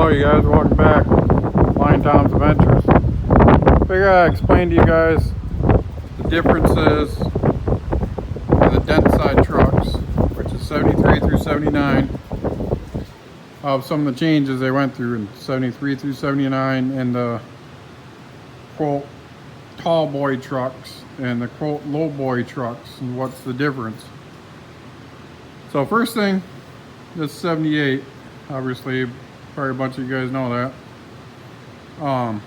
Hello you guys, welcome back. Flying Tom's Adventures. Figure I'd explain to you guys the differences in the Dent side trucks, which is 73 through 79, of some of the changes they went through in 73 through 79 in the quote tall boy trucks and the quote low boy trucks, and what's the difference. So first thing, this 78, obviously probably a bunch of you guys know that.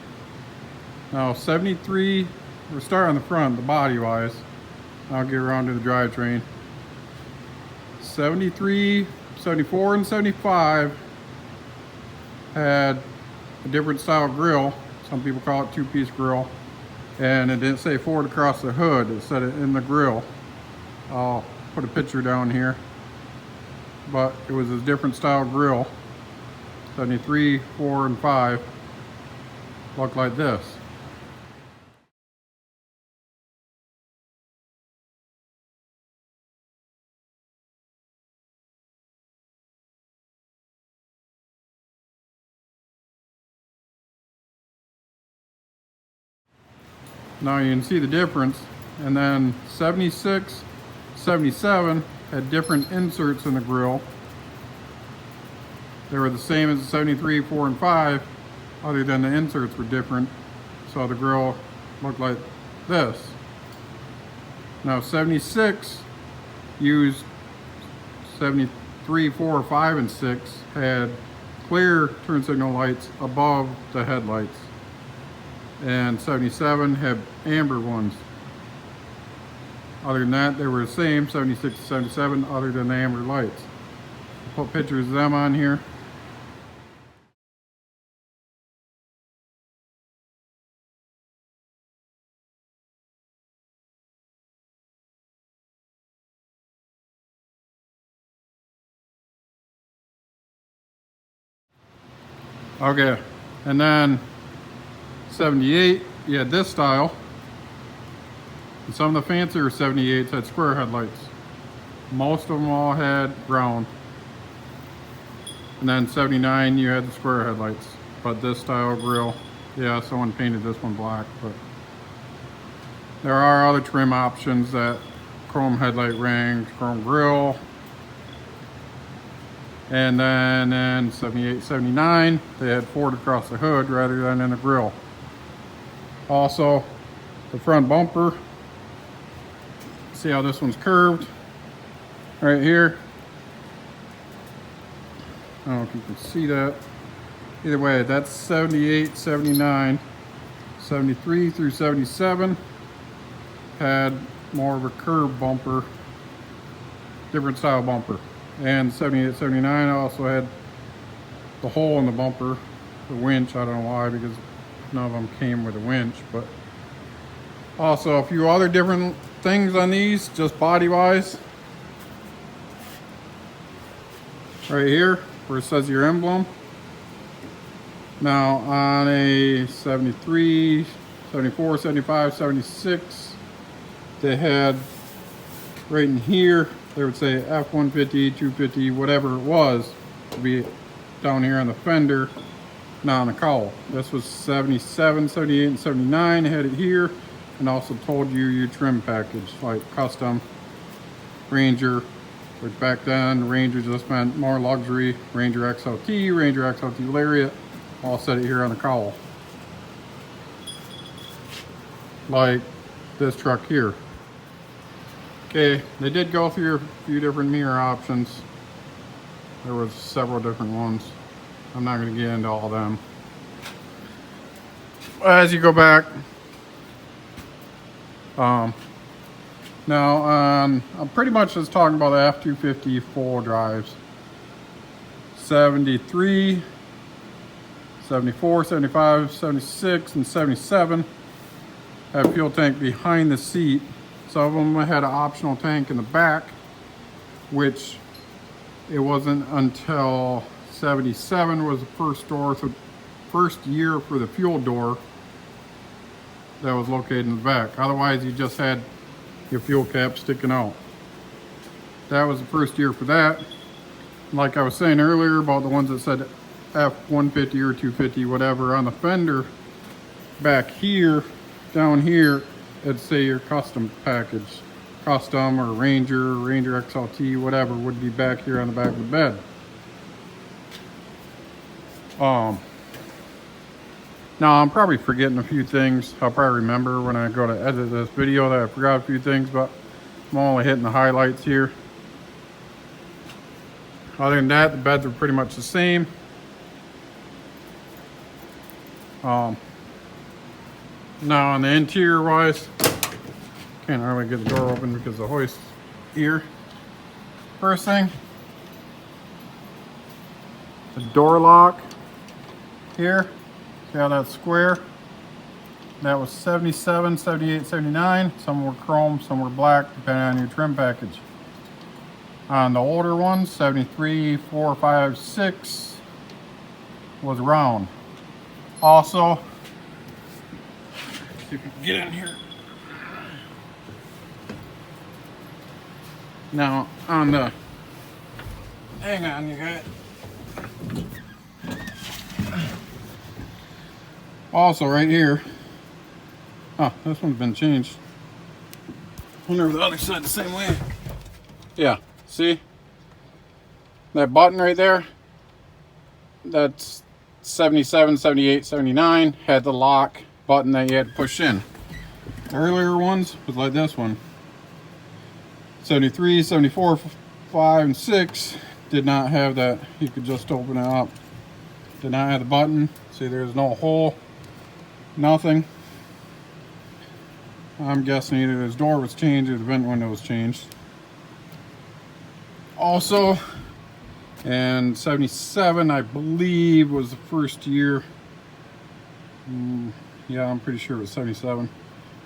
Now 73, we're starting on the front, the body wise. I'll get around to the drivetrain. 73, 74, and 75 had a different style grill. Some people call it two-piece grill. And it didn't say Ford across the hood, it said it in the grill. I'll put a picture down here. But it was a different style grill. 73, 4, and 5 look like this. Now you can see the difference. And then 76, 77 had different inserts in the grill. They were the same as the 73, 4, and 5, other than the inserts were different. So the grill looked like this. Now 76 used 73, 4, 5, and 6 had clear turn signal lights above the headlights. And 77 had amber ones. Other than that, they were the same, 76 to 77, other than the amber lights. I'll put pictures of them on here. Okay, and then 78, you had this style. And some of the fancier 78s had square headlights. Most of them all had round. And then 79, you had the square headlights. But this style grill, yeah, someone painted this one black, but there are other trim options, that chrome headlight ring, chrome grill. And then in 78, 79, they had Ford across the hood rather than in the grill. Also, the front bumper, see how this one's curved right here. I don't know if you can see that. Either way, that's 78, 79. 73 through 77 had more of a curved bumper, different style bumper. And 78, 79 also had the hole in the bumper, the winch. I don't know why, because none of them came with a winch. But also a few other different things on these, just body wise. Right here where it says your emblem. Now on a 73, 74, 75, 76, they had right in here, they would say F-150, 250, whatever it was, to be down here on the fender, not on the cowl. This was 77, 78, and 79. They had it here, and also told you your trim package, like custom, Ranger, which back then Ranger just meant more luxury, Ranger XLT, Ranger XLT Lariat, all set it here on the cowl. Like this truck here. Okay, they did go through a few different mirror options. There was several different ones. I'm not going to get into all of them. As you go back, now I'm pretty much just talking about the F-250 full drives. 73, 74, 75, 76, and 77 had fuel tank behind the seat. Some of them had an optional tank in the back, which it wasn't until 77 was the first year for the fuel door that was located in the back. Otherwise, you just had your fuel cap sticking out. That was the first year for that. Like I was saying earlier about the ones that said F-150 or 250, whatever, on the fender back here, down here, it'd say your custom package. Custom or Ranger XLT, whatever, would be back here on the back of the bed. Now I'm probably forgetting a few things. I'll probably remember when I go to edit this video that I forgot a few things, but I'm only hitting the highlights here. Other than that, the beds are pretty much the same. Now on the interior wise, can't hardly get the door open because the hoist here. First thing, the door lock here. See how that's square? That was 77, 78, 79. Some were chrome, some were black, depending on your trim package. On the older ones, 73, 4, 5, 6 was round. Also, if you can get in here. Now on the, hang on you guys. Also right here, oh, this one's been changed. I wonder if the other side the same way. Yeah, see? That button right there, that's 77, 78, 79, had the lock button that you had to push in. The earlier ones was like this one. 73, 74, 5, and 6 did not have that. You could just open it up. Did not have the button. See, there's no hole. Nothing. I'm guessing either his door was changed or the vent window was changed. Also, and 77, I believe, was the first year. Yeah, I'm pretty sure it was 77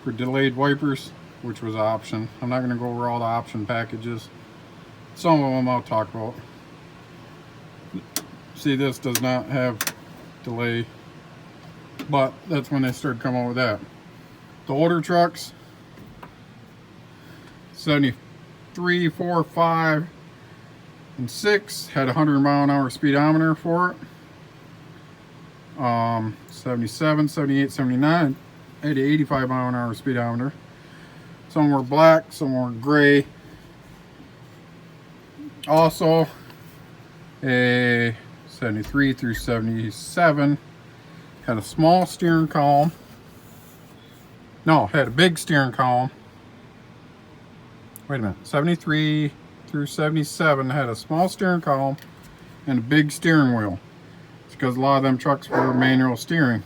for delayed wipers, which was an option. I'm not going to go over all the option packages. Some of them I'll talk about. See, this does not have delay, but that's when they started coming out with that. The older trucks, 73, 4, 5, and 6 had a 100-mile-an-hour speedometer for it. 77, 78, 79 had an 85-mile-an-hour speedometer. Some were black, some were gray. Also, a 73 through 77 had a small steering column. No, had a big steering column. Wait a minute. 73 through 77 had a small steering column and a big steering wheel. It's because a lot of them trucks were manual steering.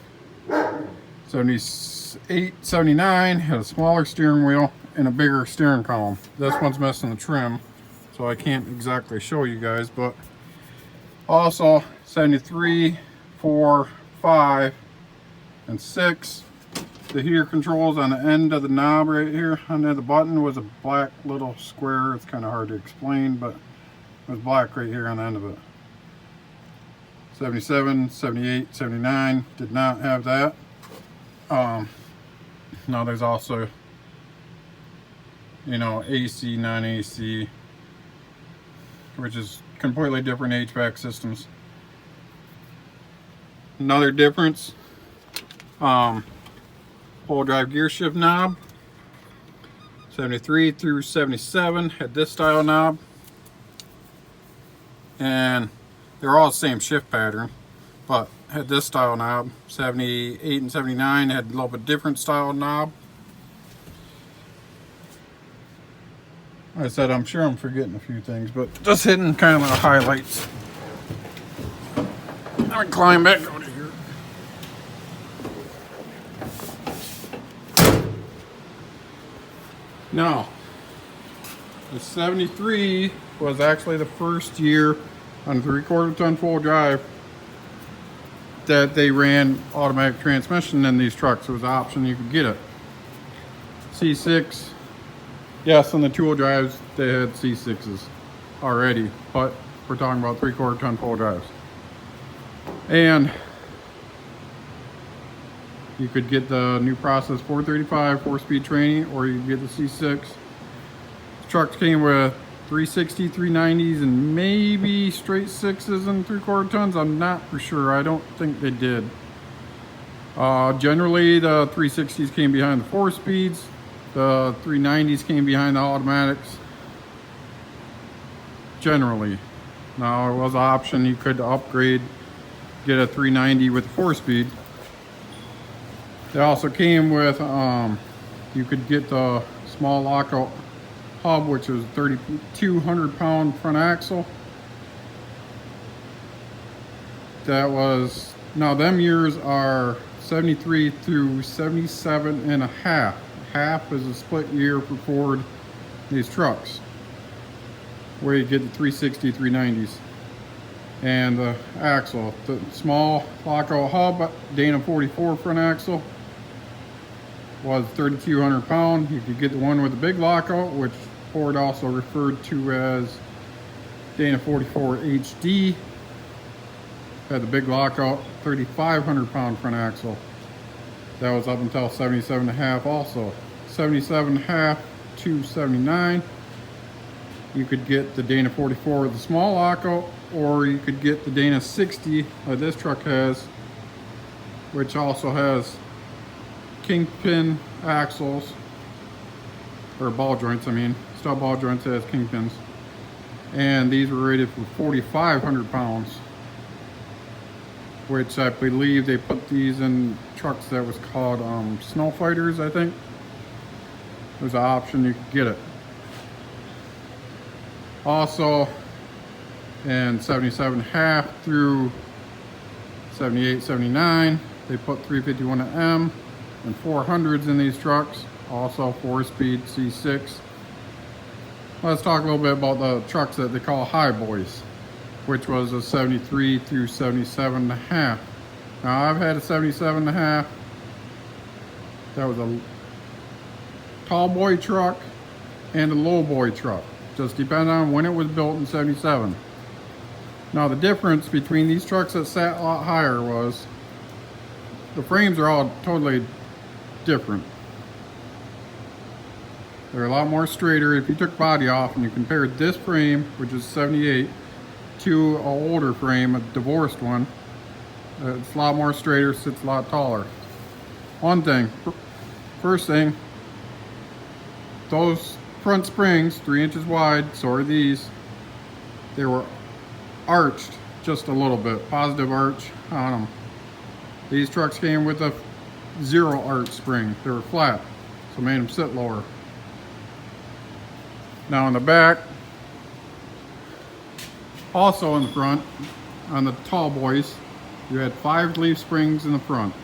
78, 79 had a smaller steering wheel and a bigger steering column. This one's missing the trim, so I can't exactly show you guys, but also 73, 4, 5, and 6. The heater controls on the end of the knob right here under the button was a black little square. It's kind of hard to explain, but it was black right here on the end of it. 77, 78, 79 did not have that. Now there's also, you know, AC, non-AC, which is completely different HVAC systems. Another difference, full drive gear shift knob. 73 through 77 had this style knob, and they're all the same shift pattern, but had this style knob. 78 and 79 had a little bit different style knob. Like I said, I'm sure I'm forgetting a few things, but just hitting kind of the highlights. I'm gonna climb back over here. Now, the 73 was actually the first year on 3/4 ton full drive that they ran automatic transmission in these trucks. It was an option, you could get it. C6, yes, on the 2-wheel drives they had C6s already, but we're talking about 3/4 ton full drives. And you could get the new process 435 4-speed training, or you could get the C6. The trucks came with 360, 390s, and maybe straight 6s and 3/4 tons. I'm not for sure. I don't think they did. Generally, the 360s came behind the 4-speeds. The 390s came behind the automatics. Generally. Now, it was an option. You could upgrade, get a 390 with 4-speed. They also came with, you could get the small lockout hub, which is 3,200 pound front axle. That was, now them years are 73 through 77 and a half. Half is a split year for Ford, these trucks, where you get the 360, 390s. And the axle, the small lockout hub, Dana 44 front axle, was 3,200 pound. You could get the one with the big lockout, which Ford also referred to as Dana 44 HD. Had the big lockout, 3,500 pound front axle. That was up until 77 and a half also. 77 and a half to 79. You could get the Dana 44 with the small lockout, or you could get the Dana 60 that this truck has, which also has kingpin axles, or ball joints, I mean. Stub ball joints has kingpins. And these were rated for 4,500 pounds, which I believe they put these in trucks that was called snow fighters, I think. There's an option you could get it. Also, in 77 and a half through 78, 79, they put 351M and 400s in these trucks. Also 4-speed C6. Let's talk a little bit about the trucks that they call high boys, which was a 73 through 77 and a half. Now I've had a 77 and a half. That was a tall boy truck and a low boy truck. Just depending on when it was built in 77. Now the difference between these trucks that sat a lot higher was the frames are all totally different. They're a lot more straighter. If you took body off and you compared this frame, which is 78, to an older frame, a divorced one, it's a lot more straighter, sits a lot taller. One thing, first thing, those front springs, 3 inches wide, so are these, they were arched just a little bit, positive arch on them. These trucks came with a 0 arch spring. They were flat, so made them sit lower. Now in the back, also in the front, on the tall boys, you had 5 leaf springs in the front.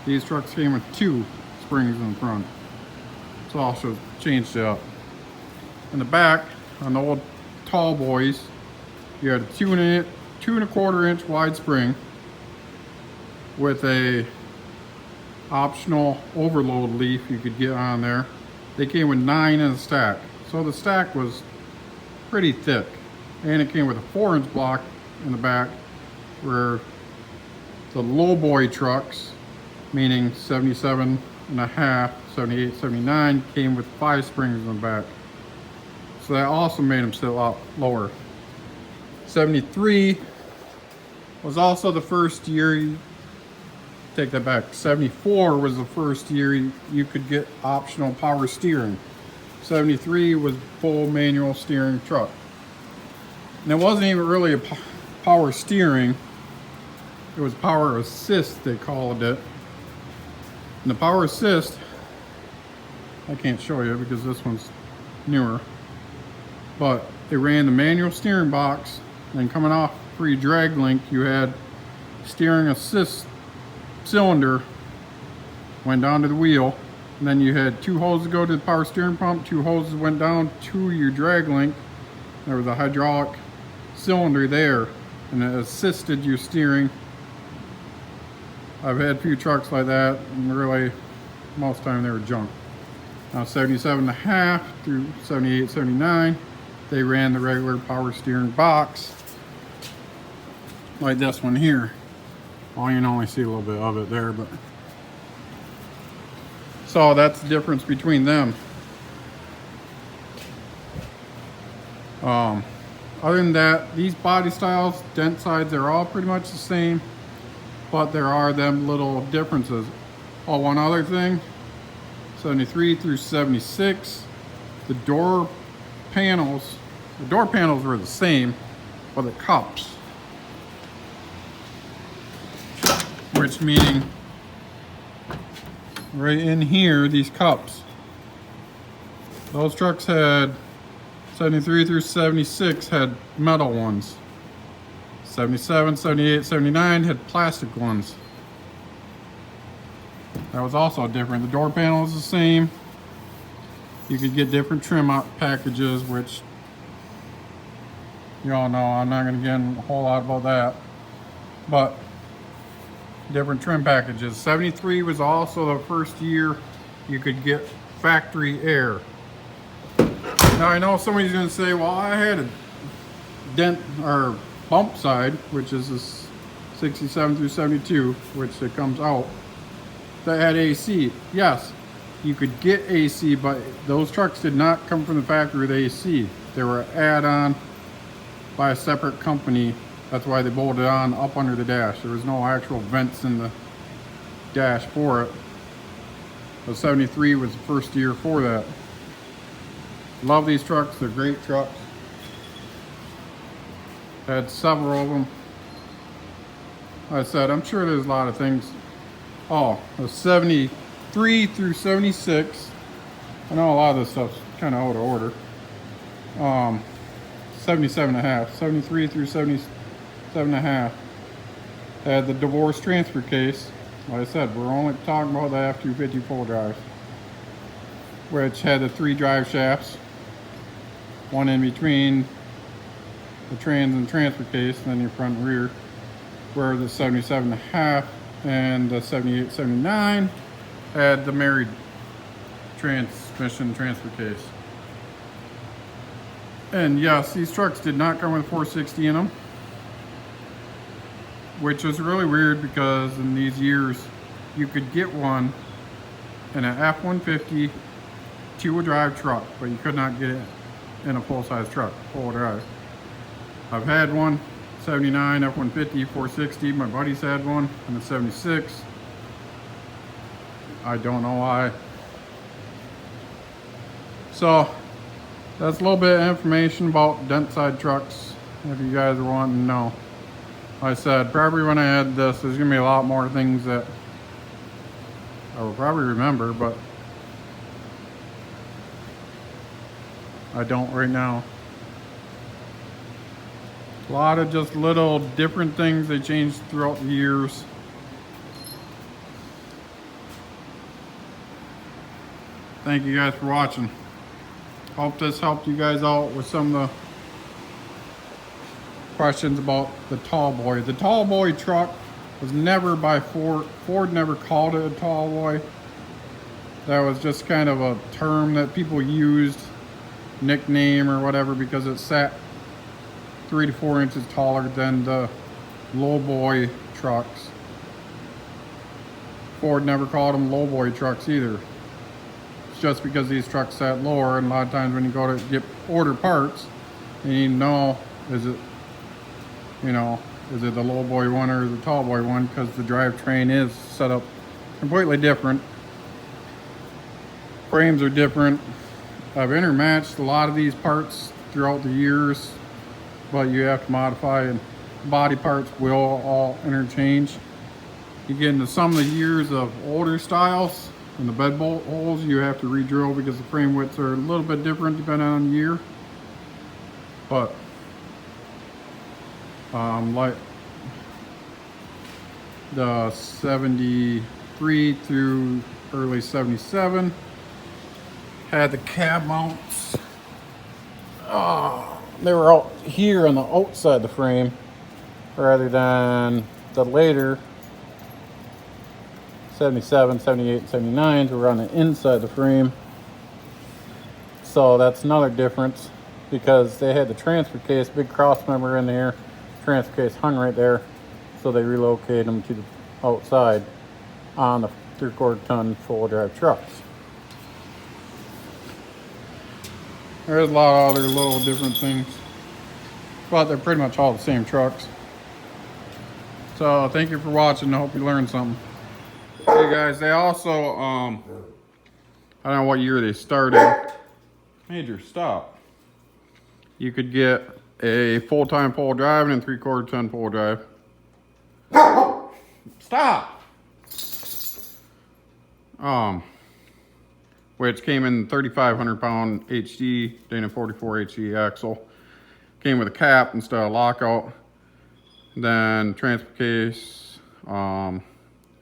These trucks came with 2 springs in the front. So also changed it up. In the back, on the old tall boys, you had a 2.25 inch wide spring with a optional overload leaf you could get on there. They came with 9 in a stack. So the stack was pretty thick. And it came with a 4-inch block in the back, where the low boy trucks, meaning 77 and a half, 78, 79, came with 5 springs in the back. So that also made them sit a lot lower. 73 was also the first year, take that back, 74 was the first year you could get optional power steering. 73 was full manual steering truck. And it wasn't even really a power steering, it was power assist they called it. And the power assist, I can't show you because this one's newer, but they ran the manual steering box, and coming off for your drag link you had steering assist cylinder, went down to the wheel, and then you had 2 hoses go to the power steering pump, 2 hoses went down to your drag link. There was a hydraulic cylinder there, and it assisted your steering. I've had a few trucks like that, and really most of the time they were junk. Now 77 and a half through 78, 79, they ran the regular power steering box like this one here. Well, you can only see a little bit of it there, but so that's the difference between them. Other than that, these body styles, Dent sides, they're all pretty much the same, but there are them little differences. Oh, one other thing, 73 through 76, the door panels were the same, but the cups, which meaning right in here, these cups, those trucks had 73 through 76 had metal ones. 77, 78, 79 had plastic ones. That was also different. The door panel is the same. You could get different trim out packages, which you all know I'm not going to get in a whole lot about that. But different trim packages. 73 was also the first year you could get factory air. Now I know somebody's going to say, well, I had a Dent or bump side, which is this 67 through 72, which it comes out, that had AC. Yes, you could get AC, but those trucks did not come from the factory with AC. They were add-on by a separate company. That's why they bolted on up under the dash. There was no actual vents in the dash for it. So 73 was the first year for that. Love these trucks, they're great trucks. Had several of them. Like I said, I'm sure there's a lot of things. Oh, the 73 through 76. I know a lot of this stuff's kind of out of order. 77 and a half. 73 through 77 and a half. Had the divorce transfer case. Like I said, we're only talking about the F-250 full drives, which had the 3 drive shafts, one in between the trans and transfer case, and then your front and rear, where the 77 and a half and the 78, 79 had the married transmission transfer case. And yes, these trucks did not come with 460 in them, which was really weird because in these years you could get one in an F-150 two-wheel drive truck, but you could not get it in a full-size truck, full drive. I've had one, 79 F-150 460. My buddies had one in the 76. I don't know why. So that's a little bit of information about Dent side trucks if you guys are wanting to know. Like I said, probably when I add this, there's gonna be a lot more things that I will probably remember, but I don't right now. A lot of just little different things they changed throughout the years. Thank you guys for watching. Hope this helped you guys out with some of the questions about the tall boy. The tall boy truck was never by Ford. Ford never called it a tall boy. That was just kind of a term that people used, nickname or whatever, because it sat 3 to 4 inches taller than the low boy trucks. Ford never called them low boy trucks either. It's just because these trucks sat lower, and a lot of times when you go to order parts, you need to know, is it the low boy one or the tall boy one, because the drivetrain is set up completely different. Frames are different. I've intermatched a lot of these parts throughout the years, but you have to modify, and body parts will all interchange. You get into some of the years of older styles, and the bed bolt holes you have to re-drill because the frame widths are a little bit different depending on the year. But like the 73 through early 77 had the cab mounts. They were out here on the outside of the frame rather than the later 77, 78, 79s were on the inside of the frame. So that's another difference, because they had the transfer case, big cross member in there, transfer case hung right there, so they relocated them to the outside on the 3/4 ton full drive trucks. There's a lot of other little different things, but they're pretty much all the same trucks. So thank you for watching. I hope you learned something. Hey guys, they also, I don't know what year they started. Major, stop. You could get a full-time full drive and a 3/4 ton full drive. Stop. Which came in 3,500 pound HD, Dana 44 HD axle. Came with a cap instead of lockout. Then transfer case, it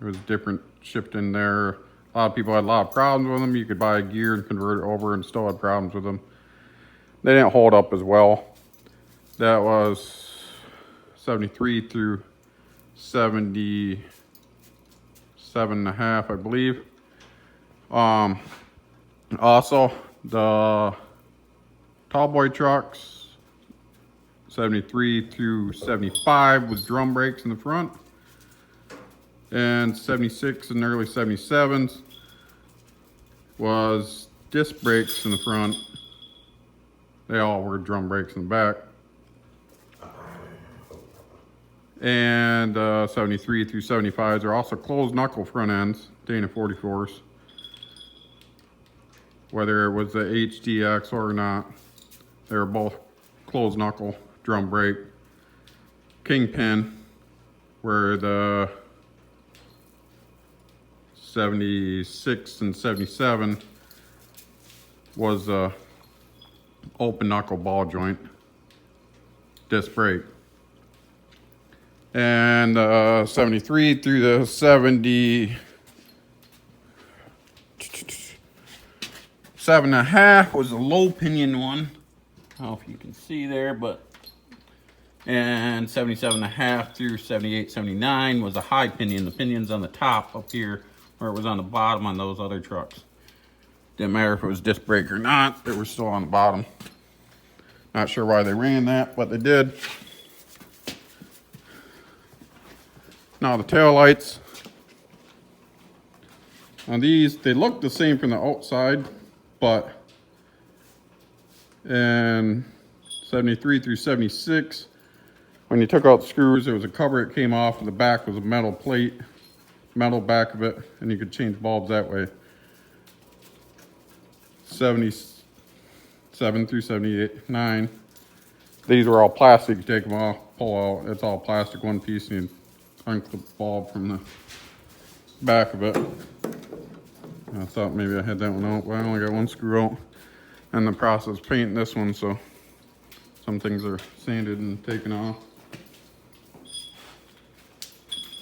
was different shipped in there. A lot of people had a lot of problems with them. You could buy a gear and convert it over and still had problems with them. They didn't hold up as well. That was 73 through 77.5, I believe. Also, the tallboy trucks, 73 through 75 with drum brakes in the front, and 76 and early 77s was disc brakes in the front. They all were drum brakes in the back. And 73 through 75s are also closed knuckle front ends, Dana 44s. Whether it was the HD axle or not, they were both closed knuckle drum brake. Kingpin, where the 76 and 77 was a open knuckle ball joint disc brake. And 73 through the 77.5 was a low pinion one. I don't know if you can see there, but and 77.5 through 78, 79 was a high pinion. The pinion's on the top up here, where it was on the bottom on those other trucks. Didn't matter if it was disc brake or not, they were still on the bottom. Not sure why they ran that, but they did. Now the tail lights. On these, they look the same from the outside, but in 73 through 76, when you took out the screws, there was a cover that came off, and the back was a metal plate, metal back of it, and you could change bulbs that way. 77 through 79, these were all plastic. You take them off, pull out, it's all plastic, one piece, and you unclip the bulb from the back of it. I thought maybe I had that one out, but I only got one screw out. And the process of painting this one, so some things are sanded and taken off.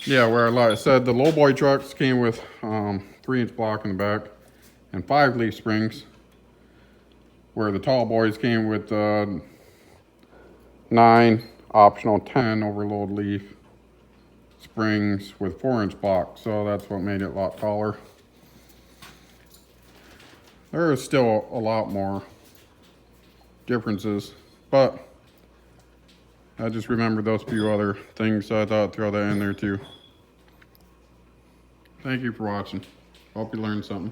Yeah, where like I said, the lowboy trucks came with 3-inch block in the back and 5 leaf springs, where the tall boys came with 9 optional 10 overload leaf springs with 4-inch block, so that's what made it a lot taller. There is still a lot more differences, but I just remembered those few other things, so I thought I'd throw that in there too. Thank you for watching. Hope you learned something.